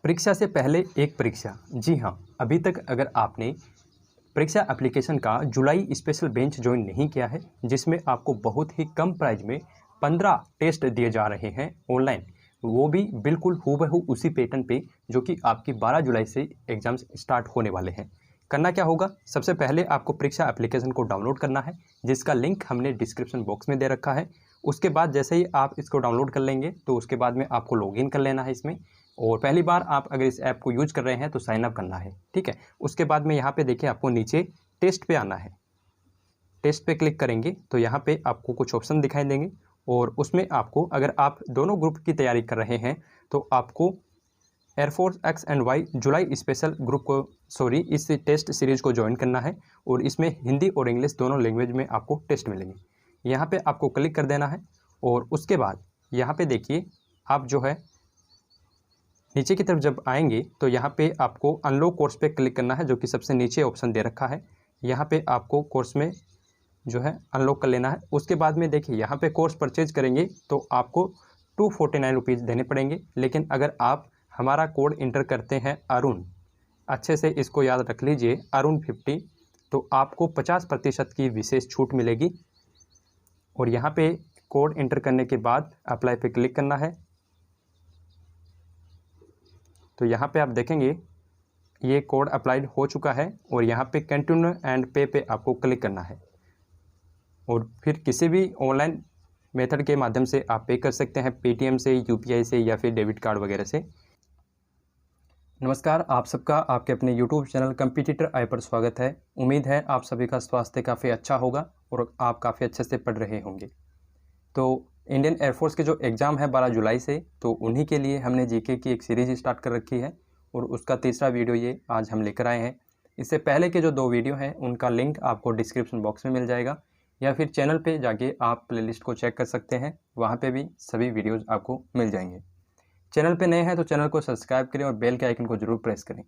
परीक्षा से पहले एक परीक्षा। जी हाँ, अभी तक अगर आपने परीक्षा एप्लीकेशन का जुलाई स्पेशल बेंच ज्वाइन नहीं किया है, जिसमें आपको बहुत ही कम प्राइस में 15 टेस्ट दिए जा रहे हैं ऑनलाइन, वो भी बिल्कुल हूबहू उसी पैटर्न पे जो कि आपकी 12 जुलाई से एग्ज़ाम्स स्टार्ट होने वाले हैं। करना क्या होगा, सबसे पहले आपको परीक्षा एप्लीकेशन को डाउनलोड करना है, जिसका लिंक हमने डिस्क्रिप्शन बॉक्स में दे रखा है। उसके बाद जैसे ही आप इसको डाउनलोड कर लेंगे तो उसके बाद में आपको लॉगिन कर लेना है इसमें, और पहली बार आप अगर इस ऐप को यूज़ कर रहे हैं तो साइन अप करना है, ठीक है। उसके बाद में यहाँ पे देखिए आपको नीचे टेस्ट पे आना है। टेस्ट पे क्लिक करेंगे तो यहाँ पे आपको कुछ ऑप्शन दिखाई देंगे, और उसमें आपको, अगर आप दोनों ग्रुप की तैयारी कर रहे हैं तो आपको air force X and Y July special group को इस टेस्ट सीरीज़ को ज्वाइन करना है, और इसमें हिंदी और इंग्लिश दोनों लैंग्वेज में आपको टेस्ट मिलेंगे। यहाँ पे आपको क्लिक कर देना है, और उसके बाद यहाँ पे देखिए आप जो है नीचे की तरफ जब आएंगे तो यहाँ पे आपको अनलॉक कोर्स पे क्लिक करना है, जो कि सबसे नीचे ऑप्शन दे रखा है। यहाँ पे आपको कोर्स में जो है अनलॉक कर लेना है। उसके बाद में देखिए यहाँ पे कोर्स परचेज करेंगे तो आपको 249 रुपीज़ देने पड़ेंगे, लेकिन अगर आप हमारा कोड इंटर करते हैं अरुण, अच्छे से इसको याद रख लीजिए, अरुण 50, तो आपको 50% की विशेष छूट मिलेगी। और यहाँ पे कोड इंटर करने के बाद अप्लाई पे क्लिक करना है। तो यहाँ पे आप देखेंगे ये कोड अप्लाइड हो चुका है, और यहाँ पे कंटिन्यू एंड पे पे आपको क्लिक करना है, और फिर किसी भी ऑनलाइन मेथड के माध्यम से आप पे कर सकते हैं, पेटीएम से, यूपीआई से, या फिर डेबिट कार्ड वगैरह से। नमस्कार, आप सबका आपके अपने यूट्यूब चैनल कॉम्पिटिटर आई पर स्वागत है। उम्मीद है आप सभी का स्वास्थ्य काफ़ी अच्छा होगा और आप काफ़ी अच्छे से पढ़ रहे होंगे। तो इंडियन एयरफोर्स के जो एग्ज़ाम है 12 जुलाई से, तो उन्हीं के लिए हमने जीके की एक सीरीज़ स्टार्ट कर रखी है, और उसका तीसरा वीडियो ये आज हम लेकर आए हैं। इससे पहले के जो 2 वीडियो हैं उनका लिंक आपको डिस्क्रिप्शन बॉक्स में मिल जाएगा, या फिर चैनल पे जाके आप प्लेलिस्ट को चेक कर सकते हैं, वहाँ पे भी सभी वीडियोज़ आपको मिल जाएंगे। चैनल पे नए हैं तो चैनल को सब्सक्राइब करें और बेल के आइकन को जरूर प्रेस करें।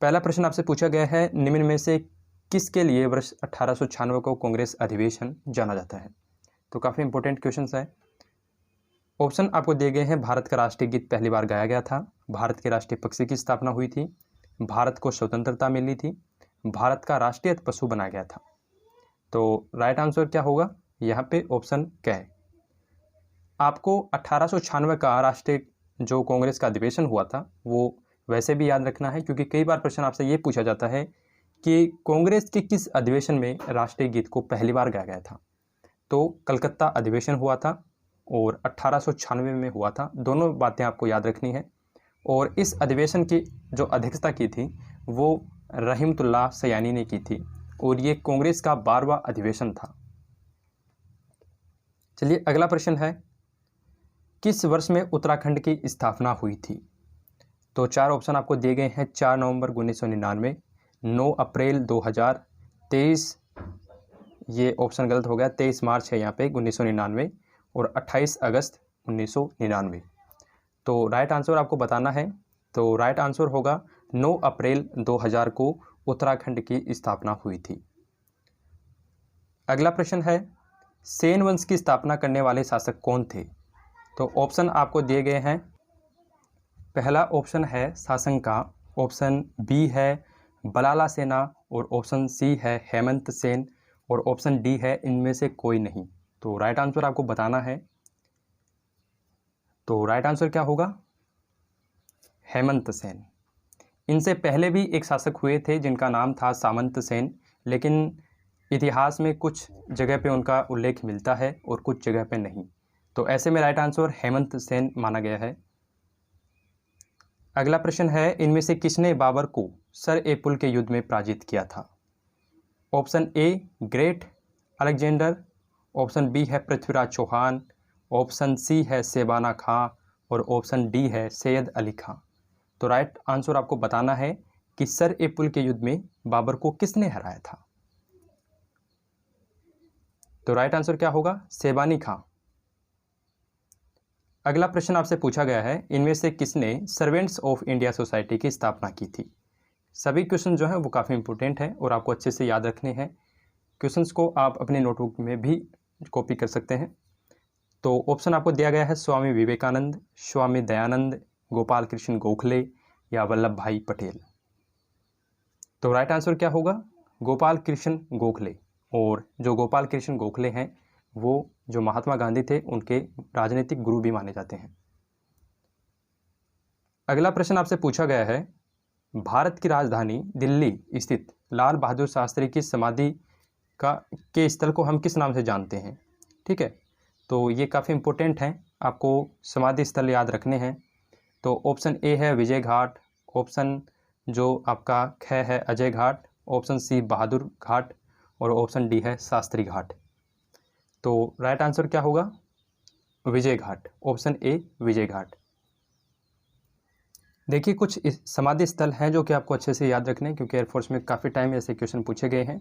पहला प्रश्न आपसे पूछा गया है, निम्न में से किसके लिए वर्ष 1896 को कांग्रेस अधिवेशन जाना जाता है? तो काफ़ी इंपॉर्टेंट क्वेश्चन है। ऑप्शन आपको दिए गए हैं, भारत का राष्ट्रीय गीत पहली बार गाया गया था, भारत के राष्ट्रीय पक्षी की स्थापना हुई थी, भारत को स्वतंत्रता मिली थी, भारत का राष्ट्रीय पशु बनाया गया था। तो राइट आंसर क्या होगा यहाँ पे? ऑप्शन क्या है? आपको 1896 का राष्ट्रीय जो कांग्रेस का अधिवेशन हुआ था वो वैसे भी याद रखना है, क्योंकि कई बार प्रश्न आपसे ये पूछा जाता है कि कांग्रेस के किस अधिवेशन में राष्ट्रीय गीत को पहली बार गाया गया था। तो कलकत्ता अधिवेशन हुआ था और 1896 में हुआ था। दोनों बातें आपको याद रखनी है। और इस अधिवेशन की जो अध्यक्षता की थी वो रहमतुल्लाह सयानी ने की थी, और ये कांग्रेस का 12वां अधिवेशन था। चलिए अगला प्रश्न है, किस वर्ष में उत्तराखंड की स्थापना हुई थी? तो 4 ऑप्शन आपको दिए गए हैं, 4 नवंबर 1999, 9 अप्रैल 2000, 23, ये ऑप्शन गलत हो गया, 23 मार्च है यहाँ पे 1999, और 28 अगस्त 1999। तो राइट आंसर आपको बताना है। तो राइट आंसर होगा 9 अप्रैल 2000 को उत्तराखंड की स्थापना हुई थी। अगला प्रश्न है, सेन वंश की स्थापना करने वाले शासक कौन थे? तो ऑप्शन आपको दिए गए हैं। पहला ऑप्शन है साशंका, ऑप्शन बी है बलाला सेना, और ऑप्शन सी है हेमंत सेन, और ऑप्शन डी है इनमें से कोई नहीं। तो राइट आंसर आपको बताना है। तो राइट आंसर क्या होगा? हेमंत सेन। इनसे पहले भी एक शासक हुए थे जिनका नाम था सामंत सेन, लेकिन इतिहास में कुछ जगह पे उनका उल्लेख मिलता है और कुछ जगह पे नहीं। तो ऐसे में राइट आंसर हेमंत सेन माना गया है। अगला प्रश्न है, इनमें से किसने बाबर को सर ए पुल के युद्ध में पराजित किया था? Option A great Alexander, option B है पृथ्वीराज चौहान, ऑप्शन सी है सेबाना खां, और ऑप्शन डी है सैयद अली खां। तो राइट आंसर आपको बताना है कि सर ए पुल के युद्ध में बाबर को किसने हराया था? तो राइट आंसर क्या होगा? सेबानी खां। अगला प्रश्न आपसे पूछा गया है, इनमें से किसने सर्वेंट्स ऑफ इंडिया सोसाइटी की स्थापना की थी? सभी क्वेश्चन जो हैं वो काफ़ी इंपॉर्टेंट हैं और आपको अच्छे से याद रखने हैं। क्वेश्चंस को आप अपने नोटबुक में भी कॉपी कर सकते हैं। तो ऑप्शन आपको दिया गया है, स्वामी विवेकानंद, स्वामी दयानंद, गोपाल कृष्ण गोखले या वल्लभ भाई पटेल? तो राइट आंसर क्या होगा? गोपाल कृष्ण गोखले। और जो गोपाल कृष्ण गोखले हैं वो जो महात्मा गांधी थे उनके राजनीतिक गुरु भी माने जाते हैं। अगला प्रश्न आपसे पूछा गया है, भारत की राजधानी दिल्ली स्थित लाल बहादुर शास्त्री की समाधि के स्थल को हम किस नाम से जानते हैं? ठीक है, तो ये काफ़ी इम्पोर्टेंट हैं, आपको समाधि स्थल याद रखने हैं। तो ऑप्शन ए है विजय घाट, ऑप्शन जो आपका ख है अजय घाट, ऑप्शन सी बहादुर घाट और ऑप्शन डी है शास्त्री घाट। तो राइट आंसर क्या होगा? Vijay Ghat, option A Vijay Ghat. देखिए कुछ समाधि स्थल हैं जो कि आपको अच्छे से याद रखने हैं, क्योंकि एयरफोर्स में काफ़ी टाइम ऐसे क्वेश्चन पूछे गए हैं।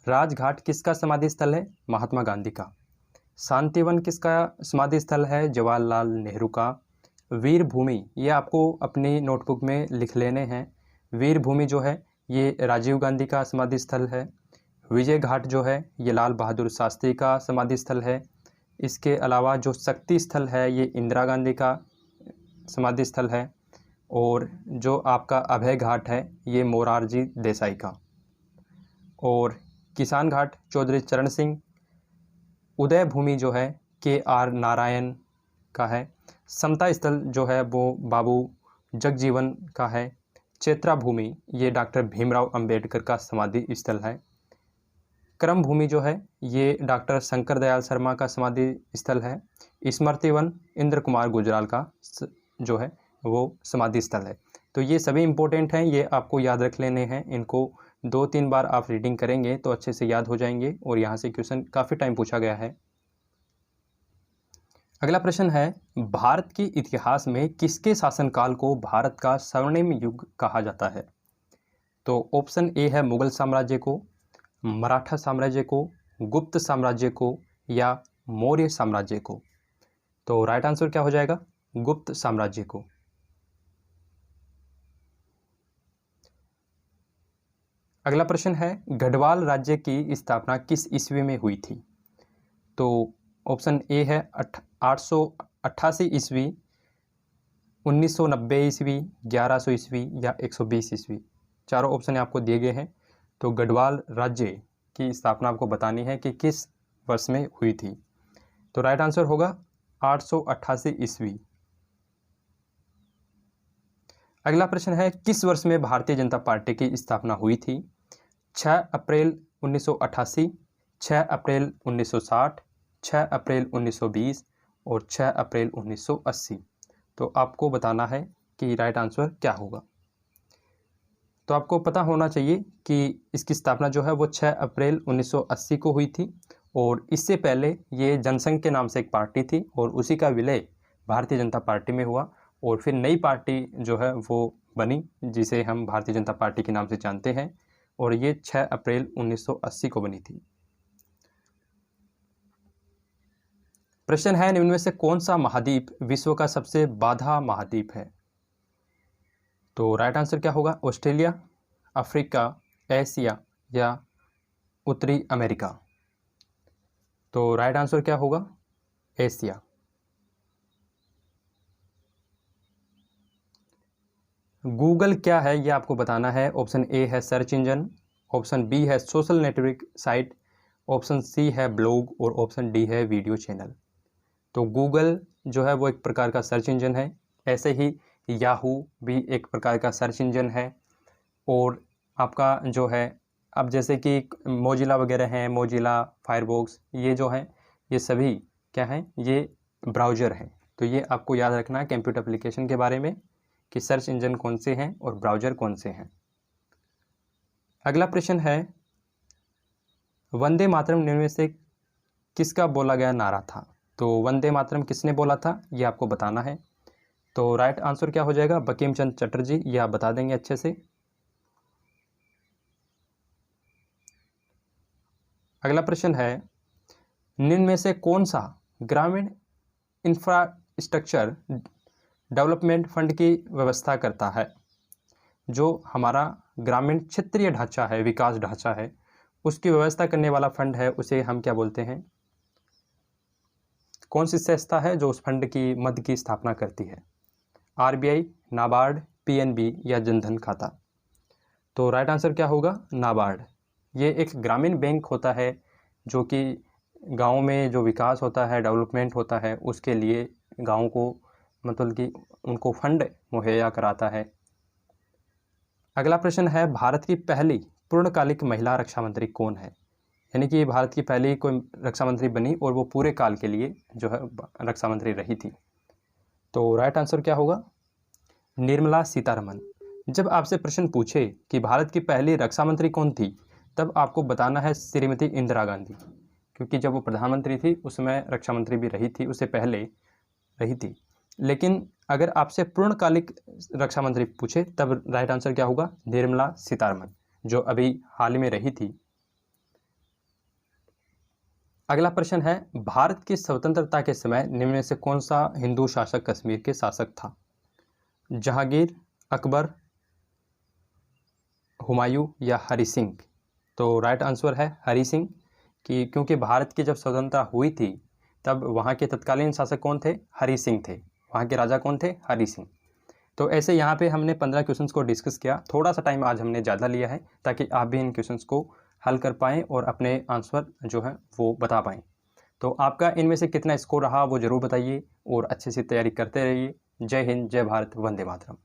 राजघाट किसका समाधि स्थल है? महात्मा गांधी का। शांतिवन किसका समाधि स्थल है? जवाहरलाल नेहरू का। वीर भूमि, ये आपको अपनी नोटबुक में लिख लेने हैं। वीर भूमि जो है ये राजीव गांधी का समाधि स्थल है। विजय घाट जो है ये लाल बहादुर शास्त्री का समाधि स्थल है। इसके अलावा जो शक्ति स्थल है ये इंदिरा गांधी का समाधि स्थल है। और जो आपका अभय घाट है ये मोरारजी देसाई का। और किसान घाट चौधरी चरण सिंह। उदय भूमि जो है KR नारायण का है। समता स्थल जो है वो बाबू जगजीवन का है। चैत्रा भूमि ये डॉक्टर भीमराव अंबेडकर का समाधि स्थल है। क्रम भूमि जो है ये डॉक्टर शंकर दयाल शर्मा का समाधि स्थल है। स्मृति वन इंद्र कुमार गुजराल का जो है वो समाधि स्थल है। तो ये सभी इम्पोर्टेंट हैं, ये आपको याद रख लेने हैं। इनको 2-3 बार आप रीडिंग करेंगे तो अच्छे से याद हो जाएंगे और यहाँ से क्वेश्चन काफ़ी टाइम पूछा गया है। अगला प्रश्न है, भारत के इतिहास में किसके शासनकाल को भारत का स्वर्णिम युग कहा जाता है? तो ऑप्शन ए है मुगल साम्राज्य को, मराठा साम्राज्य को, गुप्त साम्राज्य को या मौर्य साम्राज्य को। तो राइट आंसर क्या हो जाएगा? गुप्त साम्राज्य को। अगला प्रश्न है, गढ़वाल राज्य की स्थापना किस ईस्वी में हुई थी? तो ऑप्शन ए है 888 ईस्वी, 1990 ईस्वी, 1100 ईस्वी या 120 ईस्वी। चारों ऑप्शन आपको दिए गए हैं। तो गढ़वाल राज्य की स्थापना आपको बतानी है कि किस वर्ष में हुई थी। तो राइट आंसर होगा 888 ईस्वी। अगला प्रश्न है, किस वर्ष में भारतीय जनता पार्टी की स्थापना हुई थी? 6 अप्रैल 1988, 6 अप्रैल 1960, 6 अप्रैल 1920 और 6 अप्रैल 1980। तो आपको बताना है कि राइट आंसर क्या होगा। तो आपको पता होना चाहिए कि इसकी स्थापना जो है वो 6 अप्रैल 1980 को हुई थी। और इससे पहले ये जनसंघ के नाम से एक पार्टी थी और उसी का विलय भारतीय जनता पार्टी में हुआ और फिर नई पार्टी जो है वो बनी जिसे हम भारतीय जनता पार्टी के नाम से जानते हैं और ये 6 अप्रैल 1980 को बनी थी। प्रश्न है, निम्न में से कौन सा महाद्वीप विश्व का सबसे बाधा महाद्वीप है? तो राइट आंसर क्या होगा? ऑस्ट्रेलिया, अफ्रीका, एशिया या उत्तरी अमेरिका। तो राइट आंसर क्या होगा? एशिया। गूगल क्या है ये आपको बताना है। ऑप्शन ए है सर्च इंजन, ऑप्शन बी है social network site, option C है ब्लॉग और ऑप्शन डी है वीडियो चैनल। तो गूगल जो है वो एक प्रकार का सर्च इंजन है, ऐसे ही याहू भी एक प्रकार का सर्च इंजन है। और आपका जो है अब जैसे कि मोजिला वगैरह हैं, मोजिला, फायरफॉक्स, ये जो है ये सभी क्या हैं? ये ब्राउज़र हैं। तो ये आपको याद रखना है कंप्यूटर एप्लीकेशन के बारे में कि सर्च इंजन कौन से हैं और ब्राउज़र कौन से हैं। अगला प्रश्न है, वंदे मातरम निम्न में से किसका बोला गया नारा था? तो वंदे मातरम किसने बोला था ये आपको बताना है। तो राइट आंसर क्या हो जाएगा? बंकिम चंद्र चटर्जी, ये आप बता देंगे अच्छे से। अगला प्रश्न है, निम्न में से कौन सा ग्रामीण इंफ्रास्ट्रक्चर डेवलपमेंट फंड की व्यवस्था करता है? जो हमारा ग्रामीण क्षेत्रीय ढांचा है, विकास ढांचा है, उसकी व्यवस्था करने वाला फंड है, उसे हम क्या बोलते हैं? कौन सी संस्था है जो उस फंड की मद की स्थापना करती है? RBI, नाबार्ड, पीएनबी या जनधन खाता? तो राइट आंसर क्या होगा? नाबार्ड। ये एक ग्रामीण बैंक होता है जो कि गाँव में जो विकास होता है, डेवलपमेंट होता है, उसके लिए गाँव को मतलब कि उनको फंड मुहैया कराता है। अगला प्रश्न है, भारत की पहली पूर्णकालिक महिला रक्षा मंत्री कौन है? यानी कि भारत की पहली कोई रक्षा मंत्री बनी और वो पूरे काल के लिए जो है रक्षा मंत्री रही थी। तो राइट आंसर क्या होगा? निर्मला सीतारमन। जब आपसे प्रश्न पूछे कि भारत की पहली रक्षा मंत्री कौन थी, तब आपको बताना है श्रीमती इंदिरा गांधी, क्योंकि जब वो प्रधानमंत्री थी उस समय रक्षा मंत्री भी रही थी, उससे पहले रही थी। लेकिन अगर आपसे पूर्णकालिक रक्षा मंत्री पूछे तब राइट आंसर क्या होगा? निर्मला सीतारमन, जो अभी हाल ही में रही थी। अगला प्रश्न है, भारत की स्वतंत्रता के समय निम्न में से कौन सा हिंदू शासक कश्मीर के शासक था? जहांगीर, अकबर, हुमायूं या हरि सिंह? तो राइट आंसर है हरि सिंह, क्योंकि भारत की जब स्वतंत्रता हुई थी तब वहाँ के तत्कालीन शासक कौन थे? हरि सिंह थे। वहाँ के राजा कौन थे? हरि सिंह। तो ऐसे यहाँ पे हमने 15 क्वेश्चंस को डिस्कस किया। थोड़ा सा टाइम आज हमने ज़्यादा लिया है ताकि आप भी इन क्वेश्चंस को हल कर पाएँ और अपने आंसर जो है वो बता पाएँ। तो आपका इनमें से कितना स्कोर रहा वो ज़रूर बताइए और अच्छे से तैयारी करते रहिए। जय हिंद, जय भारत, वंदे मातरम।